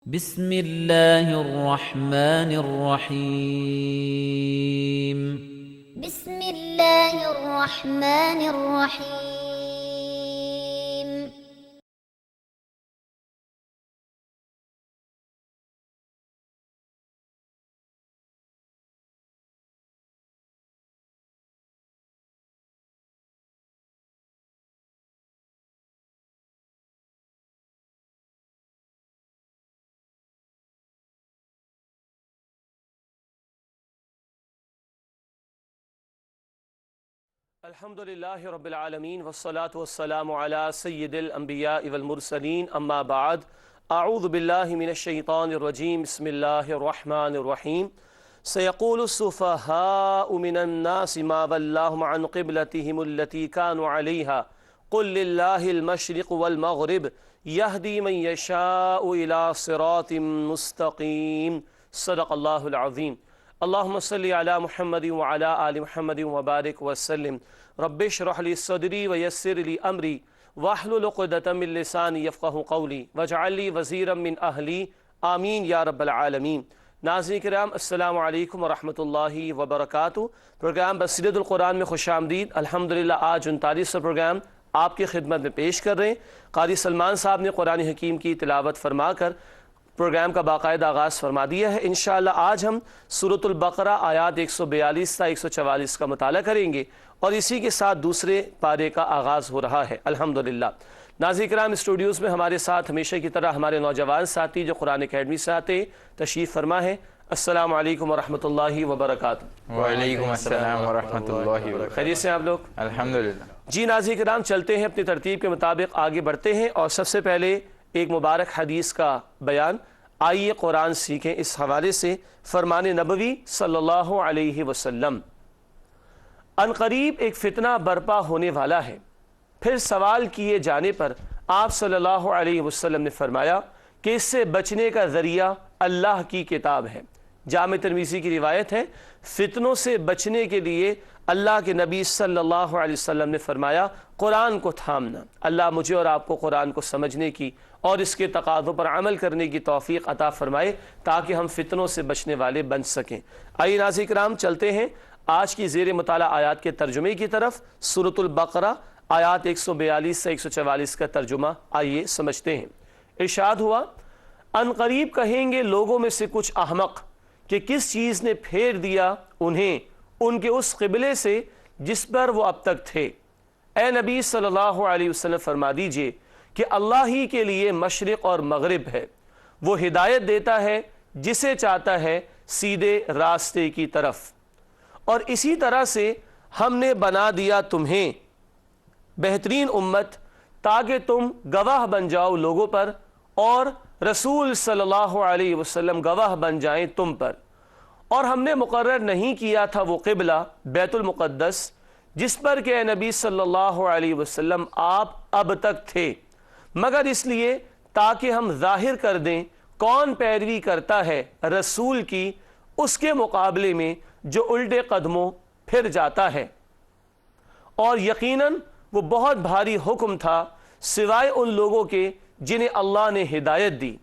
بسم الله الرحمن الرحيم بسم الله الرحمن الرحيم الحمد للہ رب العالمین والصلاة والسلام علی سید الانبیاء والمرسلین اما بعد اعوذ باللہ من الشیطان الرجیم بسم اللہ الرحمن الرحیم سیقول السفہاء من الناس ما ولاہم عن قبلتهم التي كانوا عليها قل للہ المشرق والمغرب یہدی من یشاء الى صراط مستقیم صدق اللہ العظیم اللہم صلی علی محمد وعلی آل محمد وبارک وسلم رب اشرح لی صدری ویسر لی امری واحلل عقدۃ من لسانی یفقہوا قولی واجعل لی وزیرا من اہلی آمین یا رب العالمین۔ ناظرین کرام السلام علیکم ورحمۃ اللہ وبرکاتہ۔ پروگرام بصیرت القرآن میں خوش آمدید۔ الحمدللہ آج 39واں پروگرام آپ کی خدمت میں پیش کر رہے ہیں۔ قاری سلمان صاحب نے قرآن حکیم کی تلاوت فرما کر پروگرام کا باقاعدہ آغاز فرما دیا ہے۔ انشاءاللہ آج ہم سورۃ البقرہ آیات 142 تا 144 کا مطالعہ کریں گے اور اسی کے ساتھ دوسرے پارے کا آغاز ہو رہا ہے الحمدللہ۔ ناظرین کرام اسٹوڈیوز میں ہمارے ساتھ ہمیشہ کی طرح ہمارے نوجوان ساتھی جو قرآن اکیڈمی سے آتے تشریف فرما ہے۔ السلام علیکم ورحمۃ اللہ وبرکاتہ۔ وعلیکم السلام ورحمۃ اللہ وبرکاتہ۔ خیریت سے آپ لوگ؟ الحمدللہ۔ جی ناظرین کرام چلتے ہیں اپنی ترتیب کے مطابق آگے بڑھتے ہیں اور سب سے پہلے ایک مبارک حدیث کا بیان۔ آئیے قرآن سیکھیں اس حوالے سے۔ فرمان نبوی صلی اللہ علیہ وسلم، عنقریب ایک فتنہ برپا ہونے والا ہے۔ پھر سوال کیے جانے پر آپ صلی اللہ علیہ وسلم نے فرمایا کہ اس سے بچنے کا ذریعہ اللہ کی کتاب ہے۔ جامع ترمذی کی روایت ہے، فتنوں سے بچنے کے لیے اللہ کے نبی صلی اللہ علیہ وسلم نے فرمایا قرآن کو تھامنا۔ اللہ مجھے اور آپ کو قرآن کو سمجھنے کی اور اس کے تقاضوں پر عمل کرنے کی توفیق عطا فرمائے تاکہ ہم فتنوں سے بچنے والے بن سکیں۔ آئیے ناظرین کرام چلتے ہیں آج کی زیر مطالعہ آیات کے ترجمے کی طرف۔ سورۃ البقرہ آیات 142 سے 144 کا ترجمہ آئیے سمجھتے ہیں۔ ارشاد ہوا، عنقریب کہیں گے لوگوں میں سے کچھ احمق کہ کس چیز نے پھیر دیا انہیں ان کے اس قبلے سے جس پر وہ اب تک تھے۔ اے نبی صلی اللہ علیہ وسلم فرما دیجئے کہ اللہ ہی کے لیے مشرق اور مغرب ہے، وہ ہدایت دیتا ہے جسے چاہتا ہے سیدھے راستے کی طرف، اور اسی طرح سے ہم نے بنا دیا تمہیں بہترین امت تاکہ تم گواہ بن جاؤ لوگوں پر اور رسول صلی اللہ علیہ وسلم گواہ بن جائیں تم پر۔ اور ہم نے مقرر نہیں کیا تھا وہ قبلہ بیت المقدس جس پر کہ اے نبی صلی اللہ علیہ وسلم آپ اب تک تھے، مگر اس لیے تاکہ ہم ظاہر کر دیں کون پیروی کرتا ہے رسول کی اس کے مقابلے میں جو الٹے قدموں پھر جاتا ہے، اور یقیناً وہ بہت بھاری حکم تھا سوائے ان لوگوں کے جنہیں اللہ نے ہدایت دی،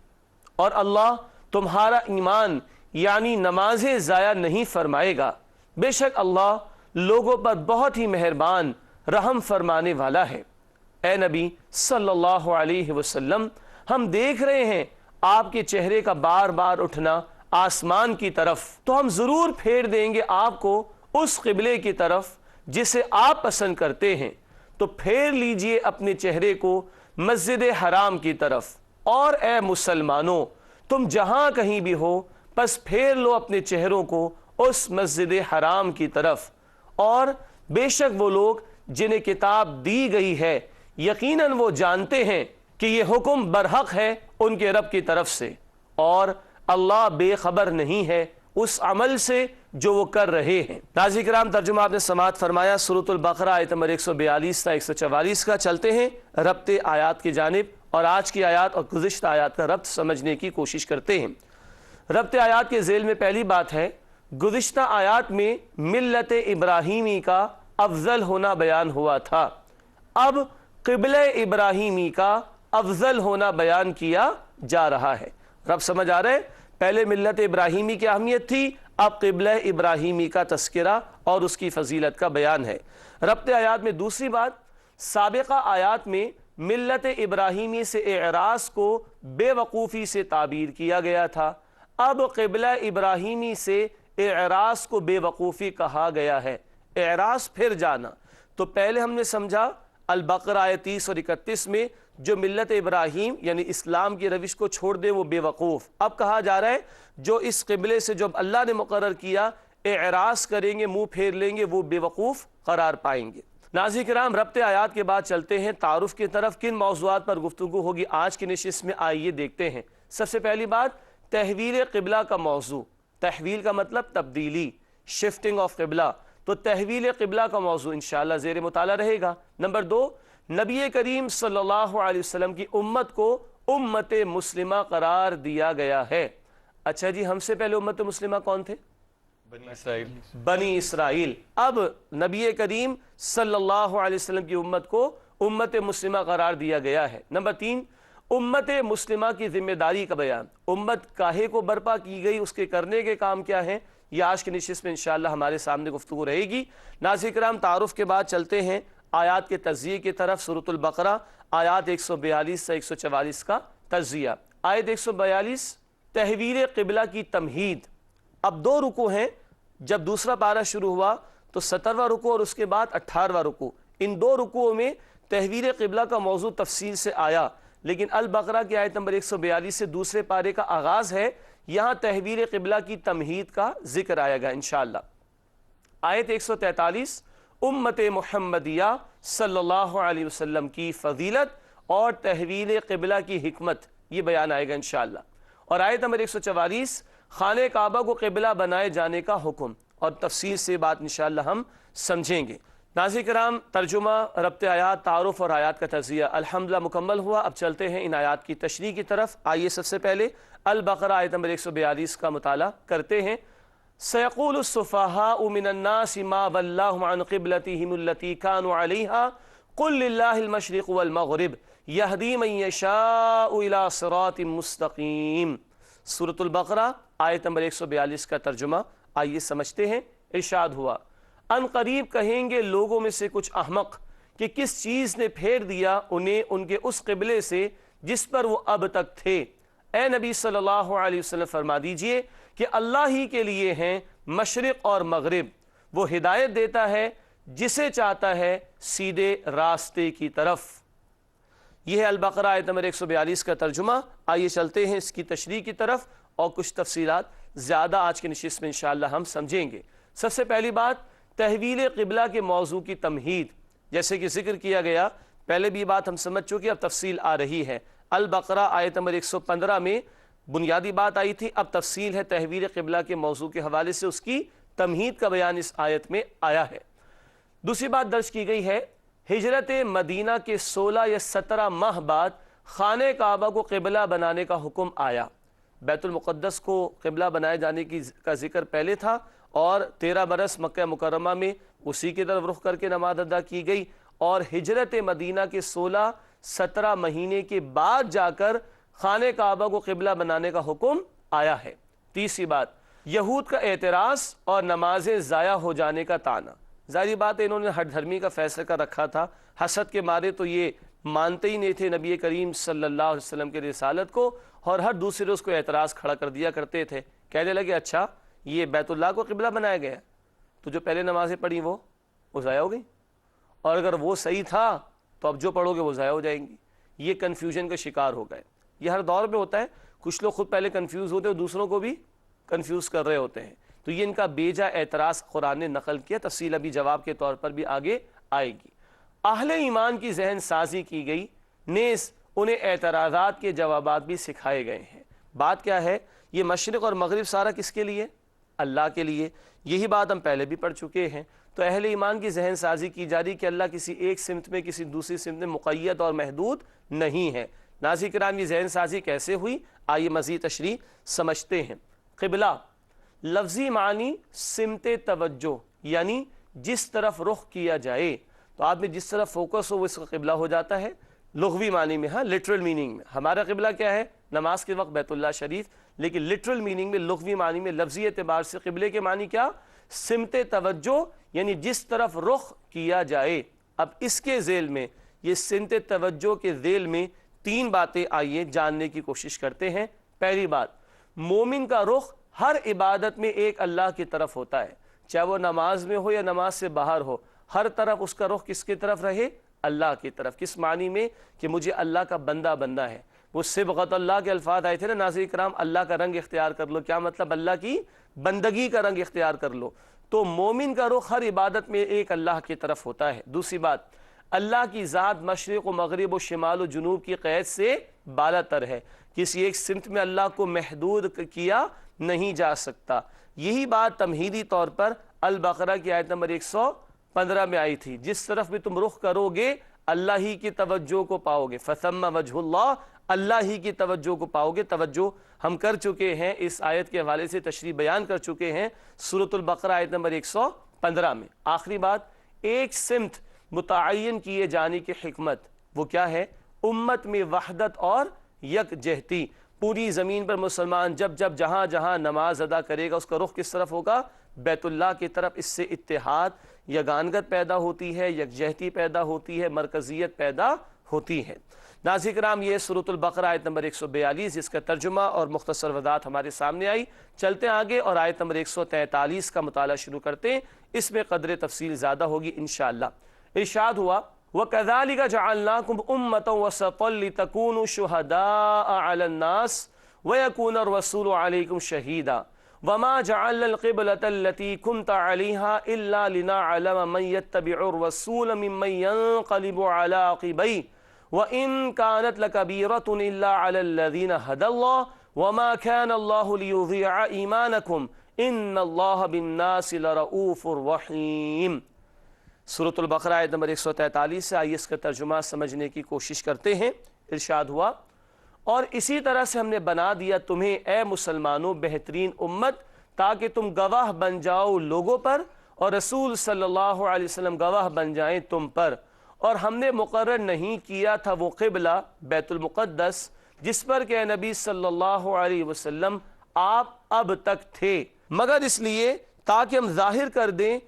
اور اللہ تمہارا ایمان یعنی نمازیں ضائع نہیں فرمائے گا، بے شک اللہ لوگوں پر بہت ہی مہربان رحم فرمانے والا ہے۔ اے نبی صلی اللہ علیہ وسلم، ہم دیکھ رہے ہیں آپ کے چہرے کا بار بار اٹھنا آسمان کی طرف، تو ہم ضرور پھیر دیں گے آپ کو اس قبلے کی طرف جسے آپ پسند کرتے ہیں، تو پھیر لیجئے اپنے چہرے کو مسجد حرام کی طرف، اور اے مسلمانوں تم جہاں کہیں بھی ہو بس پھیر لو اپنے چہروں کو اس مسجد حرام کی طرف، اور بے شک وہ لوگ جنہیں کتاب دی گئی ہے یقیناً وہ جانتے ہیں کہ یہ حکم برحق ہے ان کے رب کی طرف سے، اور اللہ بے خبر نہیں ہے اس عمل سے جو وہ کر رہے ہیں۔ ناظرین کرام ترجمہ آپ نے سماعت فرمایا سورۃ البقرہ آیت نمبر 142 تا 144 کا۔ چلتے ہیں ربط آیات کی جانب اور آج کی آیات اور گزشتہ آیات کا ربط سمجھنے کی کوشش کرتے ہیں۔ ربط آیات کے ذیل میں پہلی بات ہے، گزشتہ آیات میں ملت ابراہیمی کا افضل ہونا بیان ہوا تھا، اب قبلہ ابراہیمی کا افضل ہونا بیان کیا جا رہا ہے۔ رب سمجھ آ رہے ہیں؟ پہلے ملت ابراہیمی کی اہمیت تھی، اب قبلہ ابراہیمی کا تذکرہ اور اس کی فضیلت کا بیان ہے۔ ربط آیات میں دوسری بات، سابقہ آیات میں ملت ابراہیمی سے اعراض کو بے وقوفی سے تعبیر کیا گیا تھا، اب قبلہ ابراہیمی سے اعراض کو بے وقوفی کہا گیا ہے۔ اعراض پھر جانا، تو پہلے ہم نے سمجھا البقرہ آیت 30 اور 31 میں جو ملت ابراہیم یعنی اسلام کی روش کو چھوڑ دے وہ بے وقوف، اب کہا جا رہا ہے جو اس قبلے سے جو اللہ نے مقرر کیا اعراض کریں گے، منہ پھیر لیں گے، وہ بے وقوف قرار پائیں گے۔ ناظرین کرام، ربط آیات کے بعد چلتے ہیں تعارف کی طرف۔ کن موضوعات پر گفتگو ہوگی آج کی نشست میں، آئیے دیکھتے ہیں۔ سب سے پہلی بات، تحویل قبلہ کا موضوع۔ تحویل کا مطلب تبدیلی، شفٹنگ آف قبلہ، تو تحویل قبلہ کا موضوع انشاءاللہ زیر مطالعہ رہے گا۔ نمبر 2، نبی کریم صلی اللہ علیہ وسلم کی امت کو امت مسلمہ قرار دیا گیا ہے۔ اچھا جی، ہم سے پہلے امت مسلمہ کون تھے؟ بنی اسرائیل۔ اب نبی کریم صلی اللہ علیہ وسلم کی امت کو امت مسلمہ قرار دیا گیا ہے۔ نمبر 3، امت مسلمہ کی ذمہ داری کا بیان۔ امت کاہے کو برپا کی گئی، اس کے کرنے کے کام کیا ہیں، یہ آج کی نشست میں انشاءاللہ ہمارے سامنے گفتگو رہے گی۔ ناظرین کرام، تعارف کے بعد چلتے ہیں آیات کے تجزیے کی طرف۔ سورۃ البقرہ آیات 142 سے 144 کا تجزیہ۔ آیت 142، تحویل قبلہ کی تمہید۔ اب 2 رکوع ہیں، جب دوسرا پارہ شروع ہوا تو 17واں رکوع اور اس کے بعد 18واں رکوع، ان 2 رکوعوں میں تحویل قبلہ کا موضوع تفصیل سے آیا، لیکن البقرہ کی آیت نمبر 142 سے دوسرے پارے کا آغاز ہے، یہاں تحویل قبلہ کی تمہید کا ذکر آئے گا انشاءاللہ۔ آیت 143، امت محمدیہ صلی اللہ علیہ وسلم کی فضیلت اور تحویل قبلہ کی حکمت، یہ بیان آئے گا انشاءاللہ۔ اور آیت نمبر 144، خانہ کعبہ کو قبلہ بنائے جانے کا حکم، اور تفصیل سے بات انشاءاللہ ہم سمجھیں گے۔ ناظرین کرام، ترجمہ، ربط آیات، تعارف اور آیات کا تجزیہ الحمدللہ مکمل ہوا۔ اب چلتے ہیں ان آیات کی تشریح کی طرف۔ آئیے سب سے پہلے البقرہ آیت نمبر 142 کا مطالعہ کرتے ہیں۔ سَيَقُولُ السُّفَهَاءُ مِنَ النَّاسِ مَا وَلَّاهُمْ عَنْ قِبْلَتِهِمُ الَّتِي كَانُوا عَلَيْهَا قُلْ لِلَّهِ الْمَشْرِقُ وَالْمَغْرِبُ يَهْدِي مَن يَشَاءُ إِلَى صِرَاطٍ مُّسْتَقِيمٍ۔ سورۃ البقرہ آیت نمبر 142 کا ترجمہ آئیے سمجھتے ہیں۔ ارشاد ہوا، ان قریب کہیں گے لوگوں میں سے کچھ احمق کہ کس چیز نے پھیر دیا انہیں ان کے اس قبلے سے جس پر وہ اب تک تھے۔ اے نبی صلی اللہ علیہ وسلم فرما دیجئے کہ اللہ ہی کے لیے ہیں مشرق اور مغرب، وہ ہدایت دیتا ہے جسے چاہتا ہے سیدھے راستے کی طرف۔ یہ ہے البقرہ آیت نمبر 142 کا ترجمہ۔ آئیے چلتے ہیں اس کی تشریح کی طرف، اور کچھ تفصیلات زیادہ آج کی نشست میں انشاءاللہ ہم سمجھیں گے۔ سب سے پہلی بات، تحویل قبلہ کے موضوع کی تمہید، جیسے کہ ذکر کیا گیا، پہلے بھی بات ہم سمجھ چکے، اب تفصیل آ رہی ہے۔ البقرہ آیت نمبر 115 میں بنیادی بات آئی تھی، اب تفصیل ہے تحویل قبلہ کے موضوع کے حوالے سے، اس کی تمہید کا بیان اس آیت میں آیا ہے۔ دوسری بات درج کی گئی ہے، ہجرت مدینہ کے 16 یا 17 ماہ بعد خانہ کعبہ کو قبلہ بنانے کا حکم آیا۔ بیت المقدس کو قبلہ بنائے جانے کا ذکر پہلے تھا، اور 13 برس مکہ مکرمہ میں اسی کی طرف رخ کر کے نماز ادا کی گئی، اور ہجرت مدینہ کے 16-17 مہینے کے بعد جا کر خانہ کعبہ کو قبلہ بنانے کا حکم آیا ہے۔ تیسری بات، یہود کا اعتراض اور نمازیں ضائع ہو جانے کا طعنہ۔ ظاہری بات ہے انہوں نے ہر دھرمی کا فیصلہ کر رکھا تھا، حسد کے مارے تو یہ مانتے ہی نہیں تھے نبی کریم صلی اللہ علیہ وسلم کے رسالت کو، اور ہر دوسرے روز کو اعتراض کھڑا کر دیا کرتے تھے، کہنے لگے اچھا یہ بیت اللہ کو قبلہ بنایا گیا تو جو پہلے نمازیں پڑھی وہ ضائع ہو گئی، اور اگر وہ صحیح تھا تو اب جو پڑھو گے وہ ضائع ہو جائیں گی۔ یہ کنفیوژن کا شکار ہو گئے۔ یہ ہر دور میں ہوتا ہے، کچھ لوگ خود پہلے کنفیوز ہوتے ہیں اور دوسروں کو بھی کنفیوز کر رہے ہوتے ہیں، تو یہ ان کا بیجا اعتراض قرآن نے نقل کیا، تفصیل ابھی جواب کے طور پر بھی آگے آئے گی۔ اہل ایمان کی ذہن سازی کی گئی، نیز انہیں اعتراضات کے جوابات بھی سکھائے گئے ہیں۔ بات کیا ہے، یہ مشرق اور مغرب سارا کس کے لیے؟ اللہ کے لیے۔ یہی بات ہم پہلے بھی پڑھ چکے ہیں۔ تو اہل ایمان کی ذہن سازی کی جا رہی کہ اللہ کسی ایک سمت میں کسی دوسری سمت میں مقید اور محدود نہیں ہے۔ ناظرین کرام، یہ ذہن سازی کیسے ہوئی، آئیے مزید تشریح سمجھتے ہیں۔ قبلہ لفظی معنی سمت توجہ، یعنی جس طرف رخ کیا جائے، تو آپ میں جس طرف فوکس ہو وہ اس کا قبلہ ہو جاتا ہے۔ لغوی معنی میں، ہاں لٹرل میننگ میں ہمارا قبلہ کیا ہے؟ نماز کے وقت بیت اللہ شریف، لیکن لٹرل میننگ میں، لغوی معنی میں، لفظی اعتبار سے قبلے کے معنی کیا؟ سمت توجہ، یعنی جس طرف رخ کیا جائے۔ اب اس کے ذیل میں، یہ سمت توجہ کے ذیل میں 3 باتیں آئیے جاننے کی کوشش کرتے ہیں۔ پہلی بات، مومن کا رخ ہر عبادت میں ایک اللہ کی طرف ہوتا ہے، چاہے وہ نماز میں ہو یا نماز سے باہر ہو، ہر طرف اس کا رخ کس کی طرف رہے؟ اللہ کی طرف۔ کس معنی میں؟ کہ مجھے اللہ کا بندہ بننا ہے۔ وہ صبغت اللہ کے الفاظ آئے تھے نا ناظرین کرام، اللہ کا رنگ اختیار کر لو، کیا مطلب؟ اللہ کی بندگی کا رنگ اختیار کر لو۔ تو مومن کا رخ ہر عبادت میں ایک اللہ کی طرف ہوتا ہے۔ دوسری بات، اللہ کی ذات مشرق و مغرب و شمال و جنوب کی قید سے بالا تر ہے، کسی ایک سمت میں اللہ کو محدود کیا نہیں جا سکتا۔ یہی بات تمہیدی طور پر البقرہ کی آیت نمبر 115 میں آئی تھی، جس طرف بھی تم رخ کرو گے اللہ ہی کی توجہ کو پاؤ گے، فثم وجہ اللہ، اللہ ہی کی توجہ کو پاؤ گے۔ توجہ ہم کر چکے ہیں، اس آیت کے حوالے سے تشریح بیان کر چکے ہیں سورۃ البقرہ آیت نمبر 115 میں۔ آخری بات، ایک سمت متعین کیے جانے کی حکمت وہ کیا ہے؟ امت میں وحدت اور یکجہتی۔ پوری زمین پر مسلمان جب جب جہاں جہاں نماز ادا کرے گا اس کا رخ کس طرف ہوگا؟ بیت اللہ کی طرف۔ اس سے اتحاد، یگانگت پیدا ہوتی ہے، یکجہتی پیدا ہوتی ہے، مرکزیت پیدا ہوتی ہے۔ ناظرین کرام، یہ سورۃ البقرہ آیت نمبر 142 جس کا ترجمہ اور مختصر وضاحت ہمارے سامنے آئی۔ چلتے ہیں آگے اور آیت نمبر 143 کا مطالعہ شروع کرتے ہیں، اس میں قدر تفصیل زیادہ ہوگی انشاءاللہ۔ ارشاد ہوا، وَكَذَلِكَ جَعَلْنَاكُمْ أُمَّةً وَسَطًا لِتَكُونُوا شُهَدَاءَ عَلَى النَّاسِ وَيَكُونَ الرَّسُولُ عَلَيْكُمْ شَهِيدًا وَمَا جَعَلْنَا الْقِبْلَةَ الَّتِي كُنْتَ عَلَيْهَا إِلَّا لِنَعْلَمَ مَن يَتَّبِعُ الرَّسُولَ مِمَّن يَنقَلِبُ عَلَى عَقِبَيْهِ وَإِن كَانَتْ لَكَبِيرَةٌ إِلَّا عَلَى الَّذِينَ هَدَى اللَّهُ وَمَا كَانَ اللَّهُ لِيُضِيعَ إِيمَانَكُمْ إِنَّ اللَّهَ بِالنَّاسِ لَرَؤُوفٌ رَحِيمٌ۔ سورۃ البقرہ آیت نمبر 143 سے آئیے اس کا ترجمہ سمجھنے کی کوشش کرتے ہیں۔ ارشاد ہوا، اور اسی طرح سے ہم نے بنا دیا تمہیں اے مسلمانوں بہترین امت، تاکہ تم گواہ بن جاؤ لوگوں پر اور رسول صلی اللہ علیہ وسلم گواہ بن جائیں تم پر۔ اور ہم نے مقرر نہیں کیا تھا وہ قبلہ بیت المقدس جس پر کہ نبی صلی اللہ علیہ وسلم آپ اب تک تھے، مگر اس لیے تاکہ ہم ظاہر کر دیں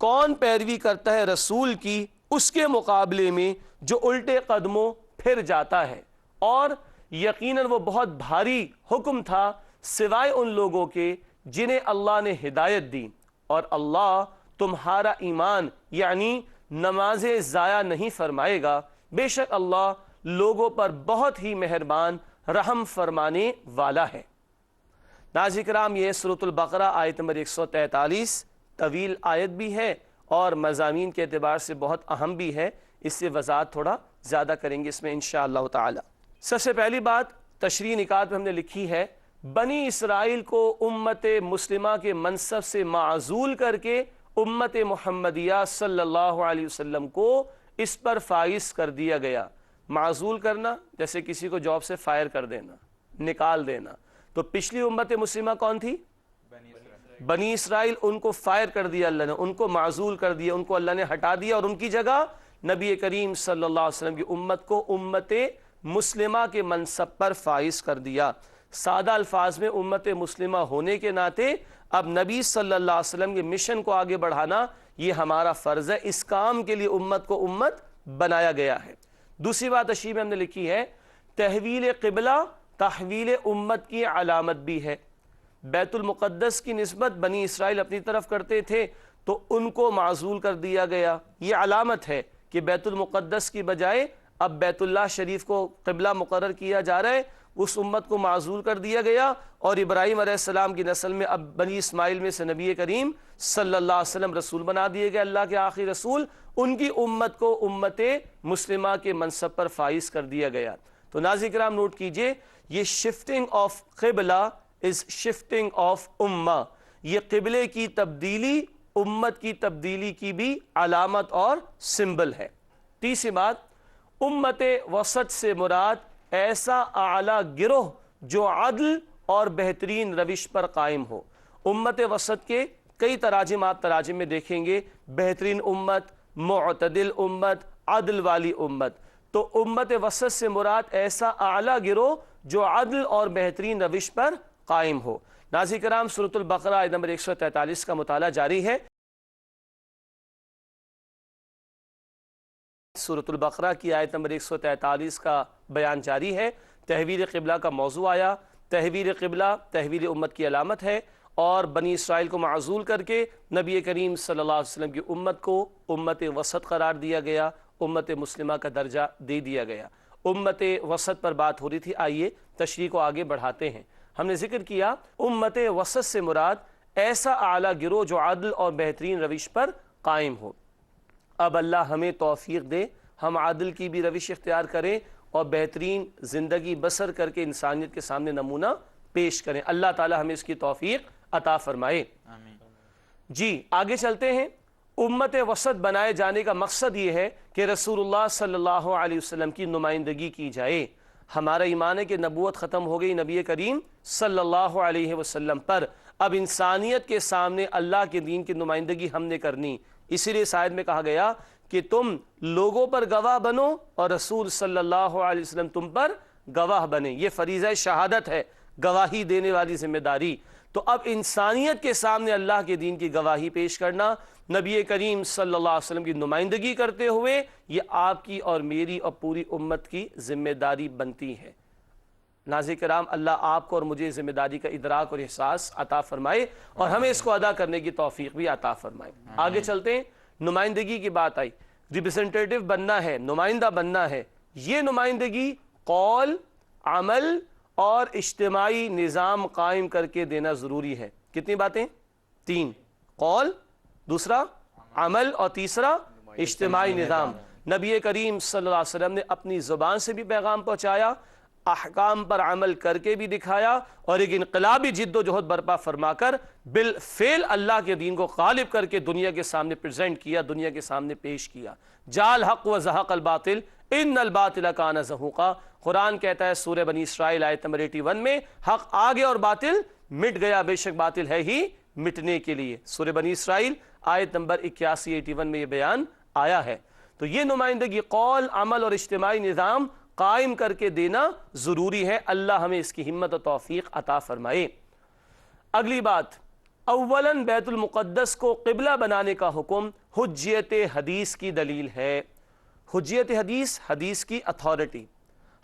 کون پیروی کرتا ہے رسول کی اس کے مقابلے میں جو الٹے قدموں پھر جاتا ہے، اور یقیناً وہ بہت بھاری حکم تھا سوائے ان لوگوں کے جنہیں اللہ نے ہدایت دی، اور اللہ تمہارا ایمان یعنی نمازیں ضائع نہیں فرمائے گا، بے شک اللہ لوگوں پر بہت ہی مہربان رحم فرمانے والا ہے۔ ناظرین کرام، یہ سورۃ البقرہ آیت نمبر 143 طویل آیت بھی ہے اور مضامین کے اعتبار سے بہت اہم بھی ہے، اس سے وضاحت تھوڑا زیادہ کریں گے اس میں انشاءاللہ تعالی۔ سب سے پہلی بات تشریح نکات میں ہم نے لکھی ہے، بنی اسرائیل کو امت مسلمہ کے منصب سے معزول کر کے امت محمدیہ صلی اللہ علیہ وسلم کو اس پر فائز کر دیا گیا۔ معزول کرنا جیسے کسی کو جاب سے فائر کر دینا، نکال دینا۔ تو پچھلی امت مسلمہ کون تھی؟ بنی اسرائیل، ان کو فائر کر دیا اللہ نے، ان کو معزول کر دیا، ان کو اللہ نے ہٹا دیا، اور ان کی جگہ نبی کریم صلی اللہ علیہ وسلم کی امت کو امت مسلمہ کے منصب پر فائز کر دیا۔ سادہ الفاظ میں امت مسلمہ ہونے کے ناطے اب نبی صلی اللہ علیہ وسلم کے مشن کو آگے بڑھانا یہ ہمارا فرض ہے، اس کام کے لیے امت کو امت بنایا گیا ہے۔ دوسری بات تشریح میں ہم نے لکھی ہے، تحویل قبلہ تحویل امت کی علامت بھی ہے۔ بیت المقدس کی نسبت بنی اسرائیل اپنی طرف کرتے تھے تو ان کو معزول کر دیا گیا، یہ علامت ہے کہ بیت المقدس کی بجائے اب بیت اللہ شریف کو قبلہ مقرر کیا جا رہا ہے، اس امت کو معزول کر دیا گیا، اور ابراہیم علیہ السلام کی نسل میں اب بنی اسماعیل میں سے نبی کریم صلی اللہ علیہ وسلم رسول بنا دیے گئے، اللہ کے آخری رسول، ان کی امت کو امت مسلمہ کے منصب پر فائز کر دیا گیا۔ تو ناظرین کرام نوٹ کیجئے، یہ شفٹنگ آف قبلہ از شفٹنگ آف امہ، یہ قبلے کی تبدیلی امت کی تبدیلی کی بھی علامت اور سمبل ہے۔ تیسری بات، امت وسط سے مراد ایسا اعلیٰ گروہ جو عدل اور بہترین روش پر قائم ہو۔ امت وسط کے کئی تراجم آپ تراجم میں دیکھیں گے، بہترین امت، معتدل امت، عدل والی امت۔ تو امت وسط سے مراد ایسا اعلیٰ گروہ جو عدل اور بہترین روش پر قائم ہو۔ ناظرین کرام، سورۃ البقرہ آیت نمبر 143 کا مطالعہ جاری ہے۔ سورۃ البقرہ کی آیت نمبر 143 کا بیان جاری ہے۔ تحویل قبلہ کا موضوع آیا۔ تحویل قبلہ تحویل امت کی علامت ہے، اور بنی اسرائیل کو معزول کر کے نبی کریم صلی اللہ علیہ وسلم کی امت کو امت وسط قرار دیا گیا، امت مسلمہ کا درجہ دے دیا گیا۔ امت وسط پر بات ہو رہی تھی، آئیے تشریح کو آگے بڑھاتے ہیں۔ ہم نے ذکر کیا امت وسط سے مراد ایسا اعلیٰ گروہ جو عدل اور بہترین روش پر قائم ہو۔ اب اللہ ہمیں توفیق دے ہم عدل کی بھی روش اختیار کریں اور بہترین زندگی بسر کر کے انسانیت کے سامنے نمونہ پیش کریں۔ اللہ تعالی ہمیں اس کی توفیق عطا فرمائے۔ جی آگے چلتے ہیں۔ امت وسط بنائے جانے کا مقصد یہ ہے کہ رسول اللہ صلی اللہ علیہ وسلم کی نمائندگی کی جائے۔ ہمارا ایمان ہے کہ نبوت ختم ہو گئی نبی کریم صلی اللہ علیہ وسلم پر، اب انسانیت کے سامنے اللہ کے دین کی نمائندگی ہم نے کرنی۔ اسی لیے اس آیت میں کہا گیا کہ تم لوگوں پر گواہ بنو اور رسول صلی اللہ علیہ وسلم تم پر گواہ بنے۔ یہ فریضہ شہادت ہے، گواہی دینے والی ذمہ داری۔ تو اب انسانیت کے سامنے اللہ کے دین کی گواہی پیش کرنا، نبی کریم صلی اللہ علیہ وسلم کی نمائندگی کرتے ہوئے، یہ آپ کی اور میری اور پوری امت کی ذمہ داری بنتی ہے۔ ناظرین کرام، اللہ آپ کو اور مجھے ذمہ داری کا ادراک اور احساس عطا فرمائے اور ہمیں اس کو ادا کرنے کی توفیق بھی عطا فرمائے۔ آگے چلتے ہیں۔ نمائندگی کی بات آئی، ریپرزنٹیٹیو بننا ہے، نمائندہ بننا ہے۔ یہ نمائندگی قول، عمل اور اجتماعی نظام قائم کر کے دینا ضروری ہے۔ کتنی باتیں؟ 3، قول، دوسرا عمل، اور تیسرا اجتماعی نظام۔ نبی کریم صلی اللہ علیہ وسلم نے اپنی زبان سے بھی پیغام پہنچایا، احکام پر عمل کر کے بھی دکھایا، اور ایک انقلابی جد و جہد برپا فرما کر بالفعل اللہ کے دین کو غالب کر کے دنیا کے سامنے پریزنٹ کیا، دنیا کے سامنے پیش کیا۔ جال حق و زحق الباطل ان الباطل کان زہوقا۔ قرآن کہتا ہے سورہ بنی اسرائیل آیت نمبر 81 میں، حق آگے اور باطل مٹ گیا، بے شک باطل ہے ہی مٹنے کے لیے۔ سورہ بنی اسرائیل آیت نمبر 81 میں یہ بیان آیا ہے۔ تو یہ نمائندگی قول، عمل اور اجتماعی نظام قائم کر کے دینا ضروری ہے۔ اللہ ہمیں اس کی ہمت و توفیق عطا فرمائے۔ اگلی بات، اولاً بیت المقدس کو قبلہ بنانے کا حکم حجیت حدیث کی دلیل ہے۔ حجیت حدیث، حدیث کی اتھارٹی۔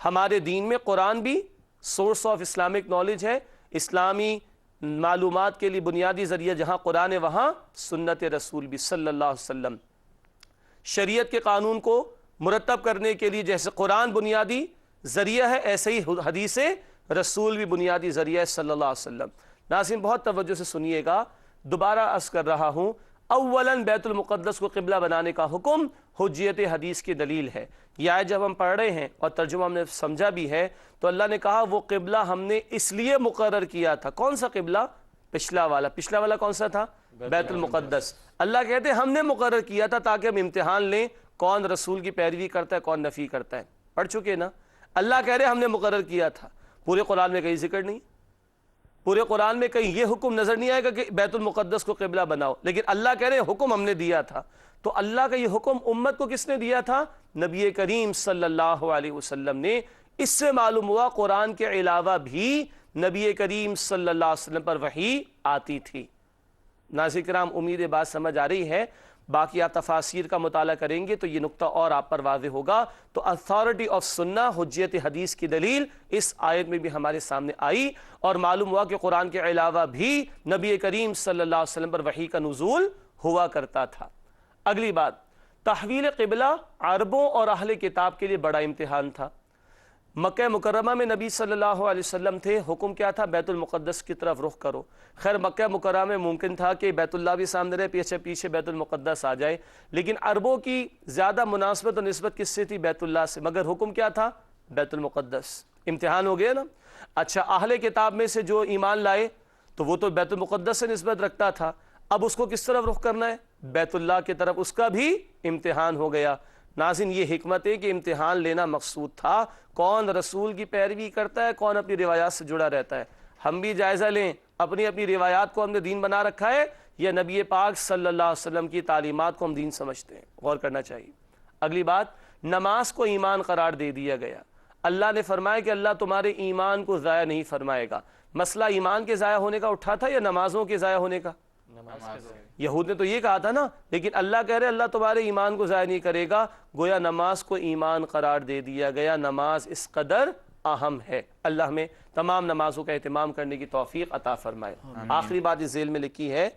ہمارے دین میں قرآن بھی سورس آف اسلامک نالج ہے، اسلامی معلومات کے لیے بنیادی ذریعہ جہاں قرآن ہے وہاں سنت رسول بھی صلی اللہ علیہ وسلم۔ شریعت کے قانون کو مرتب کرنے کے لیے جیسے قرآن بنیادی ذریعہ ہے، ایسے ہی حدیث رسول بھی بنیادی ذریعہ ہے صلی اللہ علیہ وسلم۔ ناظرین بہت توجہ سے سنیے گا، دوبارہ عرض کر رہا ہوں، اولاً بیت المقدس کو قبلہ بنانے کا حکم حجیت حدیث کی دلیل ہے۔ یہ آیت جب ہم پڑھ رہے ہیں اور ترجمہ ہم نے سمجھا بھی ہے تو اللہ نے کہا وہ قبلہ ہم نے اس لیے مقرر کیا تھا۔ کون سا قبلہ؟ پچھلا والا کون سا تھا؟ بیت المقدس۔ اللہ کہتے ہیں ہم نے مقرر کیا تھا تاکہ ہم امتحان لیں کون رسول کی پیروی کرتا ہے، کون نفی کرتا ہے۔ پڑھ چکے نا؟ اللہ کہہ رہے ہم نے مقرر کیا تھا۔ پورے قرآن میں کہیں ذکر نہیں، پورے قرآن میں کہیں یہ حکم نظر نہیں آئے گا کہ بیت المقدس کو قبلہ بناؤ، لیکن اللہ کہہ رہے حکم ہم نے دیا تھا۔ تو اللہ کا یہ حکم امت کو کس نے دیا تھا؟ نبی کریم صلی اللہ علیہ وسلم نے۔ اس سے معلوم ہوا قرآن کے علاوہ بھی نبی کریم صلی اللہ علیہ وسلم پر وحی آتی تھی۔ ناظرین کرام، امید بات سمجھ آ رہی ہے؟ باقی آپ تفاسیر کا مطالعہ کریں گے تو یہ نقطہ اور آپ پر واضح ہوگا۔ تو اتھارٹی آف سنہ، حجیت حدیث کی دلیل اس آیت میں بھی ہمارے سامنے آئی، اور معلوم ہوا کہ قرآن کے علاوہ بھی نبی کریم صلی اللہ علیہ وسلم پر وحی کا نزول ہوا کرتا تھا۔ اگلی بات، تحویل قبلہ عربوں اور اہل کتاب کے لیے بڑا امتحان تھا۔ مکہ مکرمہ میں نبی صلی اللہ علیہ وسلم تھے، حکم کیا تھا؟ بیت المقدس کی طرف رخ کرو۔ خیر مکہ مکرمہ میں ممکن تھا کہ بیت اللہ بھی سامنے رہے، پیچھے بیت المقدس آ جائے، لیکن عربوں کی زیادہ مناسبت اور نسبت کس سے تھی؟ بیت اللہ سے، مگر حکم کیا تھا؟ بیت المقدس۔ امتحان ہو گیا نا؟ اچھا، اہل کتاب میں سے جو ایمان لائے تو وہ تو بیت المقدس سے نسبت رکھتا تھا، اب اس کو کس طرف رخ کرنا ہے؟ بیت اللہ کی طرف۔ اس کا بھی امتحان ہو گیا۔ ناظرین یہ حکمت ہے کہ امتحان لینا مقصود تھا، کون رسول کی پیروی کرتا ہے، کون اپنی روایات سے جڑا رہتا ہے۔ ہم بھی جائزہ لیں، اپنی روایات کو ہم نے دین بنا رکھا ہے یا نبی پاک صلی اللہ علیہ وسلم کی تعلیمات کو ہم دین سمجھتے ہیں؟ غور کرنا چاہیے۔ اگلی بات، نماز کو ایمان قرار دے دیا گیا۔ اللہ نے فرمایا کہ اللہ تمہارے ایمان کو ضائع نہیں فرمائے گا۔ مسئلہ ایمان کے ضائع ہونے کا اٹھا تھا یا نمازوں کے ضائع ہونے کا؟ یہود نے تو یہ کہا تھا نا، لیکن اللہ کہہ رہے اللہ تمہارے ایمان کو ضائع نہیں کرے گا، گویا نماز کو ایمان قرار دے دیا گیا۔ نماز اس قدر اہم ہے۔ اللہ ہمیں تمام نمازوں کا اہتمام کرنے کی توفیق عطا فرمائے۔ آخری بات اس ذیل میں لکھی ہے،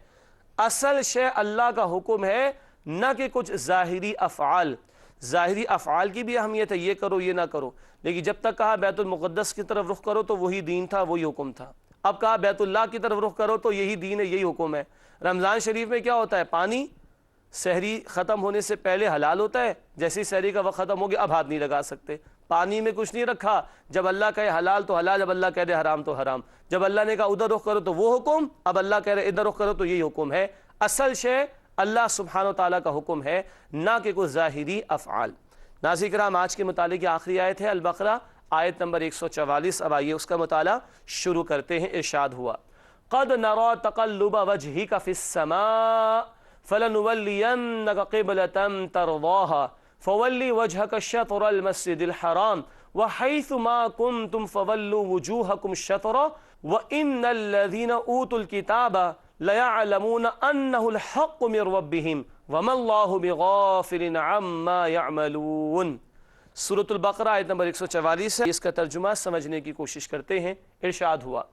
اصل شے اللہ کا حکم ہے، نہ کہ کچھ ظاہری افعال۔ ظاہری افعال کی بھی اہمیت ہے، یہ کرو یہ نہ کرو، لیکن جب تک کہا بیت المقدس کی طرف رخ کرو تو وہی دین تھا، وہی حکم تھا۔ اب کہا بیت اللہ کی طرف رخ کرو تو یہی دین ہے، یہی حکم ہے۔ رمضان شریف میں کیا ہوتا ہے؟ پانی سحری ختم ہونے سے پہلے حلال ہوتا ہے، جیسے ہی سحری کا وقت ختم ہو گیا اب ہاتھ نہیں لگا سکتے۔ پانی میں کچھ نہیں رکھا، جب اللہ کہے حلال تو حلال، جب اللہ کہہ دے حرام تو حرام۔ جب اللہ نے کہا ادھر رخ کرو تو وہ حکم، اب اللہ کہہ رہے ادھر رخ کرو تو یہی حکم ہے۔ اصل شے اللہ سبحانہ و تعالیٰ کا حکم ہے، نہ کہ کوئی ظاہری افعال۔ ناظرین کرام، آج کے مطالعے کی آخری آیت ہے البقرہ آیت نمبر 144۔ اب آئیے اس کا مطالعہ شروع کرتے ہیں۔ ارشاد ہوا، قد نرى تقلب وجهك في السماء فلنولينك قبلة ترضاها فولي وجهك شطر المسجد الحرام وحيث ما كنتم فولوا وجوهكم شطره وإن الذين أوتوا الكتاب ليعلمون أنه الحق من ربهم وما الله بغافل عما يعملون۔ سورۃ البقرہ آیت نمبر 144 ہے، اس کا ترجمہ سمجھنے کی کوشش کرتے ہیں۔ ارشاد ہوا،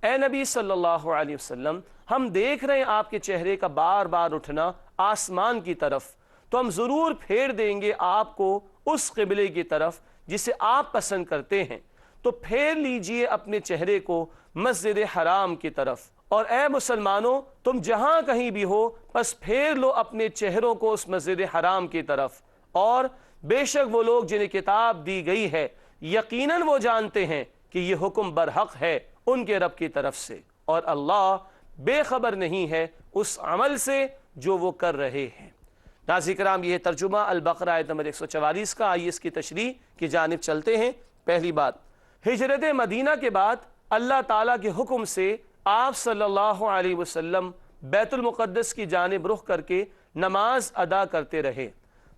اے نبی صلی اللہ علیہ وسلم، ہم دیکھ رہے ہیں آپ کے چہرے کا بار بار اٹھنا آسمان کی طرف، تو ہم ضرور پھیر دیں گے آپ کو اس قبلے کی طرف جسے آپ پسند کرتے ہیں، تو پھیر لیجئے اپنے چہرے کو مسجد حرام کی طرف، اور اے مسلمانوں تم جہاں کہیں بھی ہو بس پھیر لو اپنے چہروں کو اس مسجد حرام کی طرف، اور بے شک وہ لوگ جنہیں کتاب دی گئی ہے یقیناً وہ جانتے ہیں کہ یہ حکم برحق ہے ان کے رب کی طرف سے، اور اللہ بے خبر نہیں ہے اس عمل سے جو وہ کر رہے ہیں۔ ناظرین کرام، یہ ترجمہ البقرہ آیت نمبر 144 کا۔ آئیے اس کی تشریح کی جانب چلتے ہیں۔ پہلی بات، ہجرت مدینہ کے بعد اللہ تعالیٰ کے حکم سے آپ صلی اللہ علیہ وسلم بیت المقدس کی جانب رخ کر کے نماز ادا کرتے رہے۔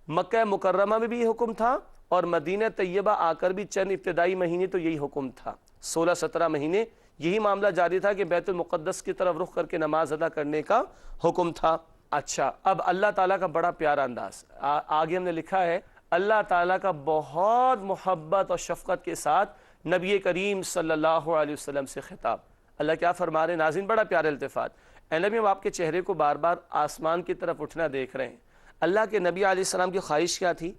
مکہ مکرمہ میں بھی یہ حکم تھا، اور مدینہ طیبہ آ کر بھی چند ابتدائی مہینے تو یہی حکم تھا، 16-17 مہینے یہی معاملہ جاری تھا کہ بیت المقدس کی طرف رخ کر کے نماز ادا کرنے کا حکم تھا۔ اچھا، اب اللہ تعالیٰ کا بڑا پیارا انداز آگے ہم نے لکھا ہے، اللہ تعالیٰ کا بہت محبت اور شفقت کے ساتھ نبی کریم صلی اللہ علیہ وسلم سے خطاب۔ اللہ کیا فرما رہے ہیں؟ ناظرین بڑا پیارا التفات، اے نبی ہم آپ کے چہرے کو بار بار آسمان کی طرف اٹھنا دیکھ رہے ہیں۔ اللہ کے نبی علیہ السلام کی خواہش کیا تھی؟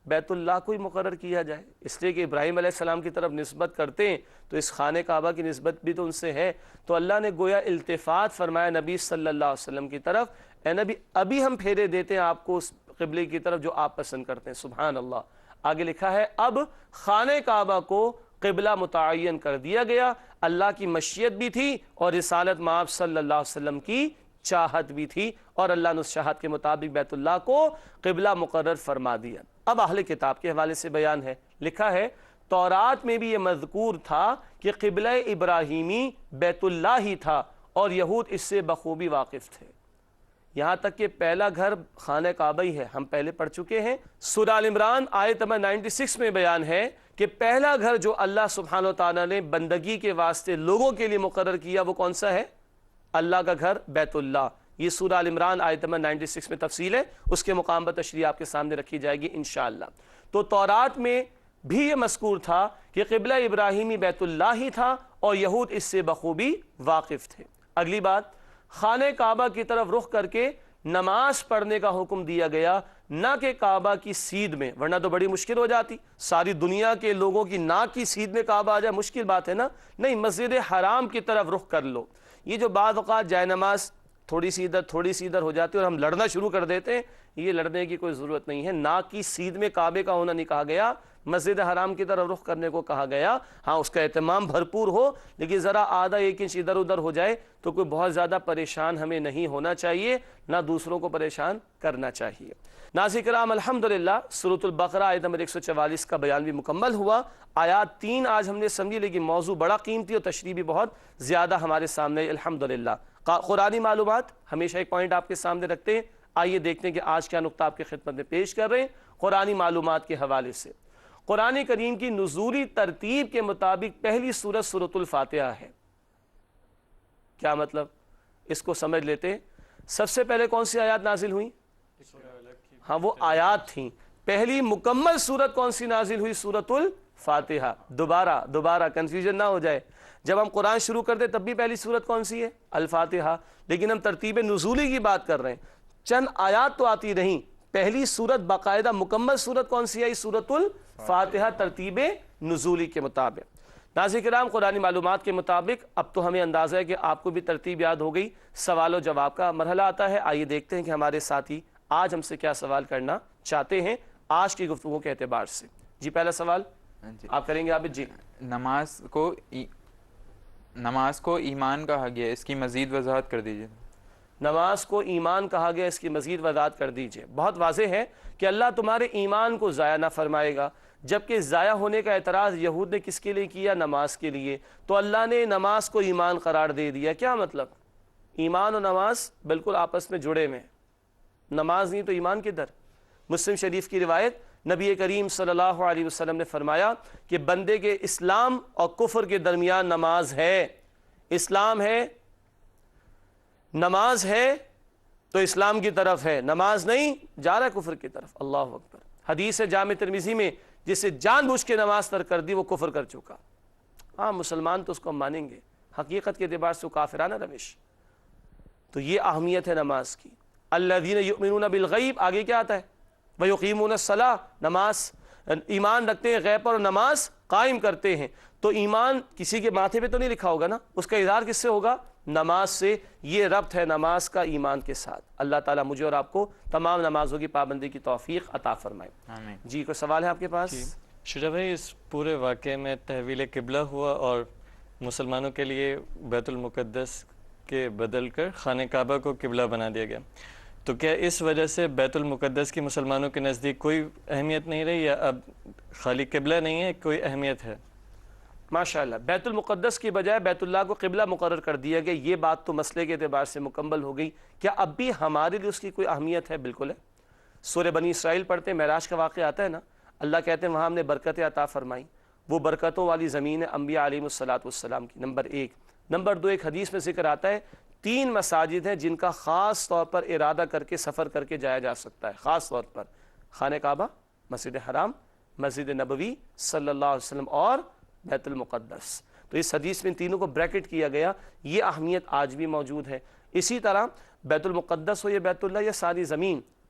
بیت اللہ کو ہی مقرر کیا جائے، اس لیے کہ ابراہیم علیہ السلام کی طرف نسبت کرتے ہیں تو اس خانہ کعبہ کی نسبت بھی تو ان سے ہے، تو اللہ نے گویا التفات فرمایا نبی صلی اللہ علیہ وسلم کی طرف، اے نبی ابھی ہم پھیرے دیتے ہیں آپ کو اس قبلے کی طرف جو آپ پسند کرتے ہیں۔ سبحان اللہ۔ آگے لکھا ہے، اب خانہ کعبہ کو قبلہ متعین کر دیا گیا، اللہ کی مشیت بھی تھی اور رسالت مآب صلی اللہ علیہ وسلم کی چاہت بھی تھی، اور اللہ نے اس چاہت کے مطابق بیت اللہ کو قبلہ مقرر فرما دیا۔ اب اہل کتاب کے حوالے سے بیان ہے، لکھا ہے تورات میں بھی یہ مذکور تھا کہ قبلہ ابراہیمی بیت اللہ ہی تھا، اور یہود اس سے بخوبی واقف تھے، یہاں تک کہ پہلا گھر خانہ کعبہ ہی ہے، ہم پہلے پڑھ چکے ہیں۔ سورہ آل عمران آیت نمبر 96 میں بیان ہے کہ پہلا گھر جو اللہ سبحانہ وتعالی نے بندگی کے واسطے لوگوں کے لیے مقرر کیا وہ کون سا ہے؟ اللہ کا گھر بیت اللہ۔ یہ سورہ آل عمران آیت نمبر 96 میں تفصیل ہے، اس کے مقام پر تشریح آپ کے سامنے رکھی جائے گی انشاءاللہ۔ تو تورات میں بھی یہ مذکور تھا کہ قبلہ ابراہیمی بیت اللہ ہی تھا، اور یہود اس سے بخوبی واقف تھے۔ اگلی بات، خانہ کعبہ کی طرف رخ کر کے نماز پڑھنے کا حکم دیا گیا، نہ کہ کعبہ کی سیدھ میں، ورنہ تو بڑی مشکل ہو جاتی، ساری دنیا کے لوگوں کی ناک کی سیدھ میں کعبہ آ جائے، مشکل بات ہے نا۔ نہیں، مسجد حرام کی طرف رخ کر لو۔ یہ جو بعض اوقات جائے نماز تھوڑی سی ادھر ہو جاتی ہے اور ہم لڑنا شروع کر دیتے ہیں، یہ لڑنے کی کوئی ضرورت نہیں ہے۔ ناک کی سیدھ میں کعبے کا ہونا نہیں کہا گیا، مسجد حرام کی طرف رخ کرنے کو کہا گیا۔ ہاں اس کا اہتمام بھرپور ہو، لیکن ذرا آدھا ایک انچ ادھر ادھر ہو جائے تو کوئی بہت زیادہ پریشان ہمیں نہیں ہونا چاہیے، نہ دوسروں کو پریشان کرنا چاہیے۔ ناظرین کرام، الحمدللہ سورۃ البقرہ آیت نمبر 144 کا بیان بھی مکمل ہوا۔ آیات 3 آج ہم نے سمجھی، لیکن موضوع بڑا قیمتی اور تشریح بھی بہت زیادہ ہمارے سامنے الحمدللہ۔ قرآنی معلومات ہمیشہ ایک پوائنٹ آپ کے سامنے رکھتے ہیں، آئیے دیکھتے ہیں کہ آج کیا نقطہ آپ کی خدمت میں پیش کر رہے ہیں قرآنی معلومات کے حوالے سے۔ قرآن کریم کی نزولی ترتیب کے مطابق پہلی سورت سورۃ الفاتحہ ہے۔ کیا مطلب؟ اس کو سمجھ لیتے ہیں۔ سب سے پہلے کون سی آیات نازل ہوئی؟ ہاں وہ آیات تھیں۔ پہلی مکمل سورت کون سی نازل ہوئی؟ سورۃ الفاتحہ۔ دوبارہ کنفیوژن نہ ہو جائے، جب ہم قرآن شروع کرتے تب بھی پہلی سورت کون سی ہے؟ الفاتحہ، لیکن ہم ترتیب نزولی کی بات کر رہے ہیں۔ چند آیات تو آتی نہیں، پہلی سورت باقاعدہ مکمل سورت کون سی ہے؟ سورۃ الفاتحہ، ترتیب نزولی کے مطابق۔ ناظرین کرام، قرآنی معلومات کے مطابق اب تو ہمیں اندازہ ہے کہ آپ کو بھی ترتیب یاد ہو گئی۔ سوال و جواب کا مرحلہ آتا ہے۔ آئیے دیکھتے ہیں کہ ہمارے ساتھی آج ہم سے کیا سوال کرنا چاہتے ہیں آج کی گفتگو کے اعتبار سے۔ جی پہلا سوال آپ کریں گے عابد جی۔ نماز کو ایمان کہا گیا، اس کی مزید وضاحت کر دیجیے۔ نماز کو ایمان کہا گیا، اس کی مزید وضاحت کر دیجئے۔ بہت واضح ہے کہ اللہ تمہارے ایمان کو ضائع نہ فرمائے گا، جبکہ ضائع ہونے کا اعتراض یہود نے کس کے لیے کیا؟ نماز کے لیے۔ تو اللہ نے نماز کو ایمان قرار دے دیا۔ کیا مطلب؟ ایمان و نماز بالکل آپس میں جڑے ہوئے ہیں، نماز نہیں تو ایمان کدھر؟ مسلم شریف کی روایت، نبی کریم صلی اللہ علیہ وسلم نے فرمایا کہ بندے کے اسلام اور کفر کے درمیان نماز ہے۔ اسلام ہے، نماز ہے تو اسلام کی طرف ہے، نماز نہیں جا رہا ہے کفر کی طرف۔ اللہ اکبر۔ حدیث ہے جامع ترمذی میں، جسے جان بوجھ کے نماز ترک کر دی وہ کفر کر چکا۔ ہاں مسلمان تو اس کو مانیں گے، حقیقت کے اعتبار سے وہ کافرانہ روش۔ تو یہ اہمیت ہے نماز کی۔ الذین یؤمنون بالغیب، آگے کیا آتا ہے؟ ویقیمون الصلاۃ، نماز، ایمان رکھتے ہیں غیب پر اور نماز قائم کرتے ہیں۔ تو ایمان کسی کے ماتھے پہ تو نہیں لکھا ہوگا نا، اس کا اظہار کس سے ہوگا؟ نماز سے۔ یہ ربط ہے نماز کا ایمان کے ساتھ۔ اللہ تعالیٰ مجھے اور آپ کو تمام نمازوں کی پابندی کی توفیق عطا فرمائے۔ آمین۔ جی کوئی سوال ہے آپ کے پاس؟ شجاع بھائی، اس پورے واقعے میں تحویل قبلہ ہوا اور مسلمانوں کے لیے بیت المقدس کے بدل کر خانہ کعبہ کو قبلہ بنا دیا گیا، تو کیا اس وجہ سے بیت المقدس کی مسلمانوں کے نزدیک کوئی اہمیت نہیں رہی، یا اب خالی قبلہ نہیں ہے کوئی اہمیت ہے؟ ماشاءاللہ، بیت المقدس کی بجائے بیت اللہ کو قبلہ مقرر کر دیا گیا، یہ بات تو مسئلے کے اعتبار سے مکمل ہو گئی۔ کیا اب بھی ہمارے لیے اس کی کوئی اہمیت ہے؟ بالکل ہے۔ سورہ بنی اسرائیل پڑھتے ہیں، معراج کا واقعہ آتا ہے نا، اللہ کہتے ہیں وہاں ہم نے برکتیں عطا فرمائی، وہ برکتوں والی زمین ہے انبیاء علیہ السلام کی، نمبر ایک۔ نمبر دو، ایک حدیث میں ذکر آتا ہے 3 مساجد ہیں جن کا خاص طور پر ارادہ کر کے سفر کر کے جایا جا سکتا ہے، خاص طور پر خانہ کعبہ، مسجد حرام، مسجد نبوی صلی اللہ علیہ وسلم اور بیت المقدس۔ تو اس حدیث میں ان تینوں کو بریکٹ کیا گیا، یہ اہمیت آج بھی موجود ہے۔ اسی طرح بیت المقدس ہو یا بیت اللہ، یہ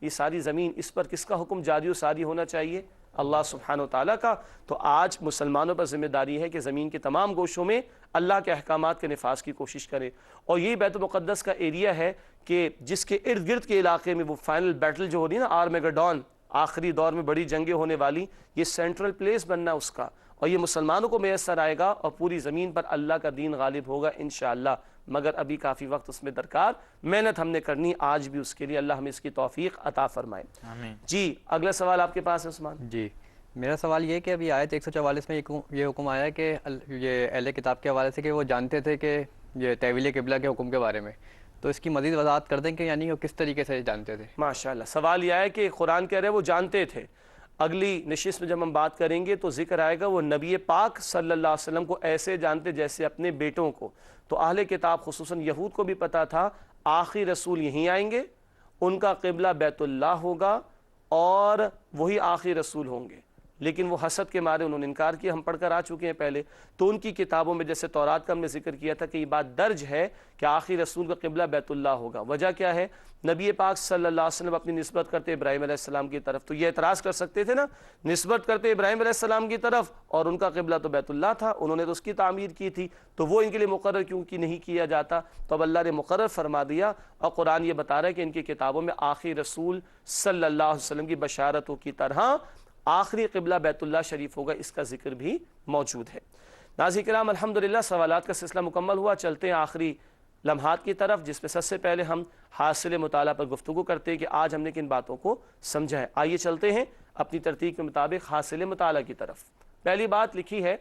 ساری زمین، اس پر کس کا حکم جاری و ساری ہونا چاہیے؟ اللہ سبحانہ و تعالیٰ کا۔ تو آج مسلمانوں پر ذمہ داری ہے کہ زمین کے تمام گوشوں میں اللہ کے احکامات کے نفاذ کی کوشش کرے، اور یہی بیت المقدس کا ایریا ہے کہ جس کے ارد گرد کے علاقے میں وہ فائنل بیٹل جو ہو رہی ہے نا، آرمیگڈون، آخری دور میں بڑی جنگیں ہونے والی، یہ سینٹرل پلیس بننا اس کا، اور یہ مسلمانوں کو میسر آئے گا اور پوری زمین پر اللہ کا دین غالب ہوگا انشاءاللہ۔ مگر ابھی کافی وقت اس میں درکار، محنت ہم نے کرنی آج بھی اس کے لیے، اللہ ہمیں اس کی توفیق عطا فرمائے۔ آمین۔ جی اگلا سوال آپ کے پاس ہے عثمان جی، میرا سوال یہ کہ ابھی آیت 144 میں یہ حکم آیا ہے کہ یہ اہل کتاب کے حوالے سے کہ وہ جانتے تھے کہ یہ تحویل قبلہ کے حکم کے بارے میں، تو اس کی مزید وضاحت کر دیں کہ یعنی وہ کس طریقے سے جانتے تھے؟ ماشاءاللہ، سوال یہ ہے کہ قرآن کہہ رہے وہ جانتے تھے۔ اگلی نشست میں جب ہم بات کریں گے تو ذکر آئے گا وہ نبی پاک صلی اللہ علیہ وسلم کو ایسے جانتے جیسے اپنے بیٹوں کو۔ تو اہل کتاب خصوصاً یہود کو بھی پتا تھا آخری رسول یہیں آئیں گے، ان کا قبلہ بیت اللہ ہوگا اور وہی آخری رسول ہوں گے، لیکن وہ حسد کے مارے انہوں نے انکار کیا، ہم پڑھ کر آ چکے ہیں پہلے۔ تو ان کی کتابوں میں جیسے تورات کا ہم نے ذکر کیا تھا کہ یہ بات درج ہے کہ آخری رسول کا قبلہ بیت اللہ ہوگا۔ وجہ کیا ہے؟ نبی پاک صلی اللہ علیہ وسلم اپنی نسبت کرتے ابراہیم علیہ السلام کی طرف، تو یہ اعتراض کر سکتے تھے نا، نسبت کرتے ابراہیم علیہ السلام کی طرف اور ان کا قبلہ تو بیت اللہ تھا، انہوں نے تو اس کی تعمیر کی تھی، تو وہ ان کے لیے مقرر کیوں کی نہیں کیا جاتا؟ تو اب اللہ نے مقرر فرما دیا، اور قرآن یہ بتا رہا ہے کہ ان کی کتابوں میں آخری رسول صلی اللہ علیہ وسلم کی بشارتوں کی طرح آخری قبلہ بیت اللہ شریف ہوگا، اس کا ذکر بھی موجود ہے۔ ناظرین کرام، الحمدللہ سوالات کا سلسلہ مکمل ہوا، چلتے ہیں آخری لمحات کی طرف، جس میں سب سے پہلے ہم حاصل مطالعہ پر گفتگو کرتے ہیں کہ آج ہم نے کن باتوں کو سمجھا ہے۔ آئیے چلتے ہیں اپنی ترتیب کے مطابق حاصل مطالعہ کی طرف۔ پہلی بات لکھی ہے،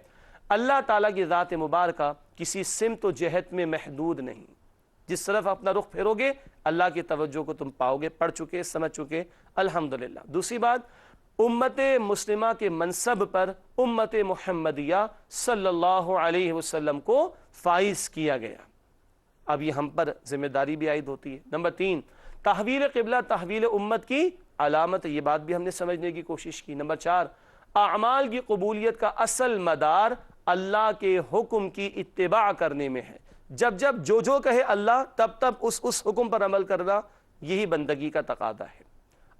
اللہ تعالیٰ کی ذات مبارکہ کسی سمت و جہت میں محدود نہیں۔ جس طرف اپنا رخ پھیرو گے اللہ کی توجہ کو تم پاؤ گے، پڑھ چکے، سمجھ چکے، الحمدللہ۔ دوسری بات، امت مسلمہ کے منصب پر امت محمدیہ صلی اللہ علیہ وسلم کو فائز کیا گیا، اب یہ ہم پر ذمہ داری بھی عائد ہوتی ہے۔ نمبر 3، تحویل قبلہ تحویل امت کی علامت ہے، یہ بات بھی ہم نے سمجھنے کی کوشش کی۔ نمبر 4، اعمال کی قبولیت کا اصل مدار اللہ کے حکم کی اتباع کرنے میں ہے، جب جب جو کہے اللہ تب تب اس حکم پر عمل کرنا، یہی بندگی کا تقاضا ہے۔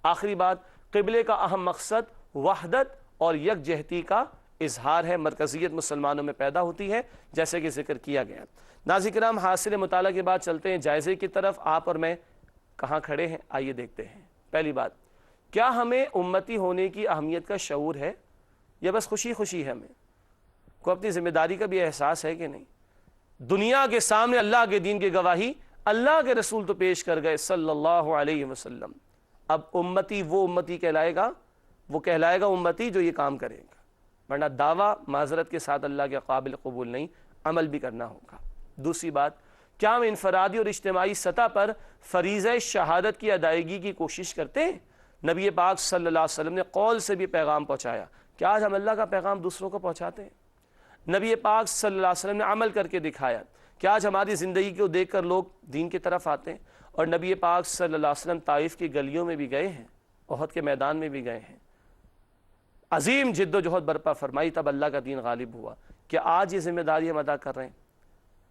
آخری بات، قبلے کا اہم مقصد وحدت اور یکجہتی کا اظہار ہے، مرکزیت مسلمانوں میں پیدا ہوتی ہے جیسے کہ ذکر کیا گیا۔ ناظرین کرام، حاصل مطالعہ کے بعد چلتے ہیں جائزے کی طرف۔ آپ اور میں کہاں کھڑے ہیں آئیے دیکھتے ہیں۔ پہلی بات، کیا ہمیں امتی ہونے کی اہمیت کا شعور ہے یا بس خوشی خوشی ہے؟ ہمیں کو اپنی ذمہ داری کا بھی احساس ہے کہ نہیں؟ دنیا کے سامنے اللہ کے دین کی گواہی اللہ کے رسول تو پیش کر گئے صلی اللہ علیہ وسلم، اب امتی وہ امتی کہلائے گا، وہ کہلائے گا امتی جو یہ کام کرے گا، ورنہ دعویٰ معذرت کے ساتھ اللہ کے قابل قبول نہیں، عمل بھی کرنا ہوگا۔ دوسری بات، کیا ہم انفرادی اور اجتماعی سطح پر فریضہ شہادت کی ادائیگی کی کوشش کرتے ہیں؟ نبی پاک صلی اللہ علیہ وسلم نے قول سے بھی پیغام پہنچایا، کیا آج ہم اللہ کا پیغام دوسروں کو پہنچاتے ہیں؟ نبی پاک صلی اللہ علیہ وسلم نے عمل کر کے دکھایا، کیا آج ہماری زندگی کو دیکھ کر لوگ دین کی طرف آتے ہیں؟ اور نبی پاک صلی اللہ علیہ وسلم طائف کی گلیوں میں بھی گئے ہیں، احد کے میدان میں بھی گئے ہیں، عظیم جد و جہد برپا فرمائی، تب اللہ کا دین غالب ہوا۔ کیا آج یہ ذمہ داری ہم ادا کر رہے ہیں؟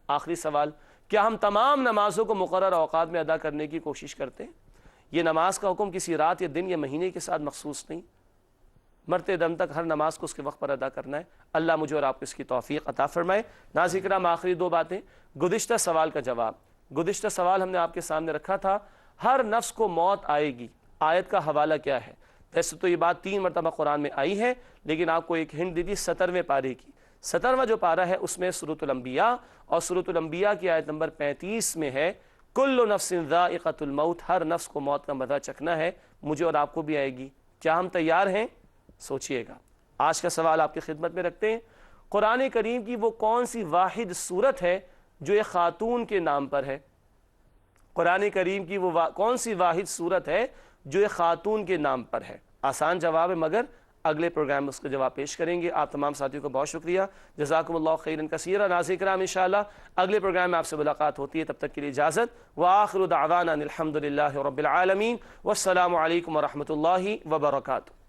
آخری سوال، کیا ہم تمام نمازوں کو مقرر اوقات میں ادا کرنے کی کوشش کرتے ہیں؟ یہ نماز کا حکم کسی رات یا دن یا مہینے کے ساتھ مخصوص نہیں، مرتے دم تک ہر نماز کو اس کے وقت پر ادا کرنا ہے۔ اللہ مجھے اور آپ کو اس کی توفیق عطا فرمائے۔ ناظرین کرام، آخری 2 باتیں، گزشتہ سوال کا جواب۔ گزشتہ سوال ہم نے آپ کے سامنے رکھا تھا، ہر نفس کو موت آئے گی، آیت کا حوالہ کیا ہے؟ ویسے تو یہ بات 3 مرتبہ قرآن میں آئی ہے، لیکن آپ کو ایک ہنٹ دی تھی 17ویں پارے کی۔ 17واں جو پارہ ہے اس میں سورۃ الانبیاء، اور سورۃ الانبیاء کی آیت نمبر 35 میں ہے، کل نفس ذائقۃ الموت، ہر نفس کو موت کا مزہ چکھنا ہے، مجھے اور آپ کو بھی آئے گی۔ کیا ہم تیار ہیں؟ سوچئے گا۔ آج کا سوال آپ کی خدمت میں رکھتے ہیں، قرآن کریم کی وہ کون سی واحد صورت ہے جو ایک خاتون کے نام پر ہے؟ قرآن کریم کی وہ کون سی واحد صورت ہے جو ایک خاتون کے نام پر ہے؟ آسان جواب ہے، مگر اگلے پروگرام میں اس کا جواب پیش کریں گے۔ آپ تمام ساتھیوں کو بہت شکریہ، جزاکم اللہ خیرا کثیرا۔ ناظرین کرام، انشاءاللہ اگلے پروگرام میں آپ سے ملاقات ہوتی ہے، تب تک کے لیے اجازت، وآخر دعوانا الحمدللہ رب العالمین، والسلام علیکم ورحمۃ اللہ وبرکاتہ۔